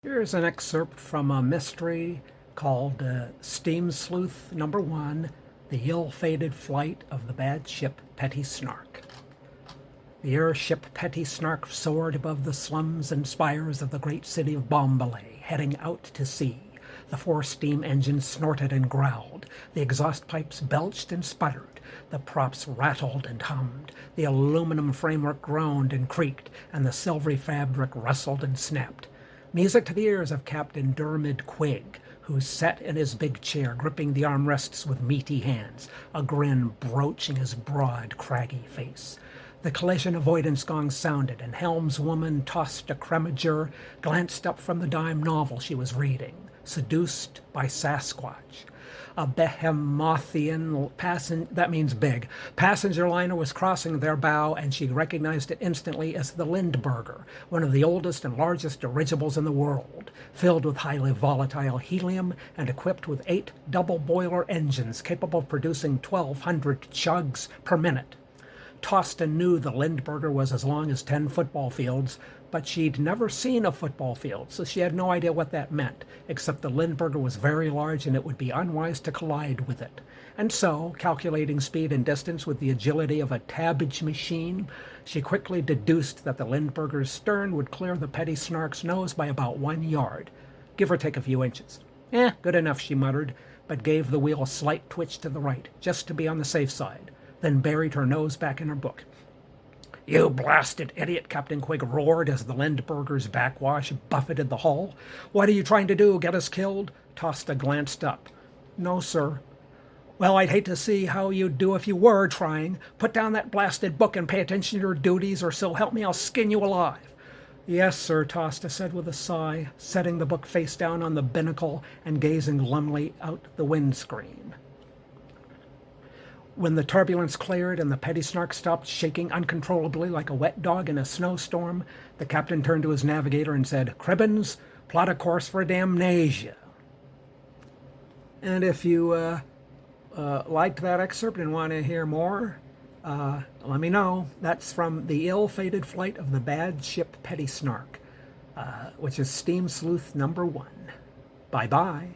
Here's an excerpt from a mystery called Steam Sleuth Number 1, The Ill-Fated Flight of the Bad Ship Petty Snark. The airship Petty Snark soared above the slums and spires of the great city of Bombay, heading out to sea. The four steam engines snorted and growled. The exhaust pipes belched and sputtered. The props rattled and hummed. The aluminum framework groaned and creaked, and the silvery fabric rustled and snapped. Music to the ears of Captain Dermot Quigg, who sat in his big chair, gripping the armrests with meaty hands, a grin broaching his broad, craggy face. The collision avoidance gong sounded, and helmswoman tossed a cremature, glanced up from the dime novel she was reading, Seduced by Sasquatch. A Behemothian that means big, passenger liner was crossing their bow, and she recognized it instantly as the Lindbergh, one of the oldest and largest dirigibles in the world, filled with highly volatile helium and equipped with 8 double-boiler engines capable of producing 1,200 chugs per minute. Tostin knew the Lindbergh was as long as 10 football fields, but she'd never seen a football field, so she had no idea what that meant, except the Lindbergh was very large and it would be unwise to collide with it. And so, calculating speed and distance with the agility of a tabbage machine, she quickly deduced that the Lindbergh's stern would clear the Petty Snark's nose by about 1 yard, give or take a few inches. Good enough, she muttered, but gave the wheel a slight twitch to the right, just to be on the safe side, then buried her nose back in her book. "You blasted idiot," Captain Quigg roared as the Lindbergh's backwash buffeted the hull. "What are you trying to do, get us killed?" Tosta glanced up. "No, sir." "Well, I'd hate to see how you'd do if you were trying. Put down that blasted book and pay attention to your duties, or so help me I'll skin you alive." "Yes, sir," Tosta said with a sigh, setting the book face down on the binnacle and gazing glumly out the windscreen. When the turbulence cleared and the Petty Snark stopped shaking uncontrollably like a wet dog in a snowstorm, the captain turned to his navigator and said, "Cribbins, plot a course for damnasia." And if you liked that excerpt and want to hear more, let me know. That's from The Ill-Fated Flight of the Bad Ship Petty Snark, which is Steam Sleuth number 1. Bye-bye.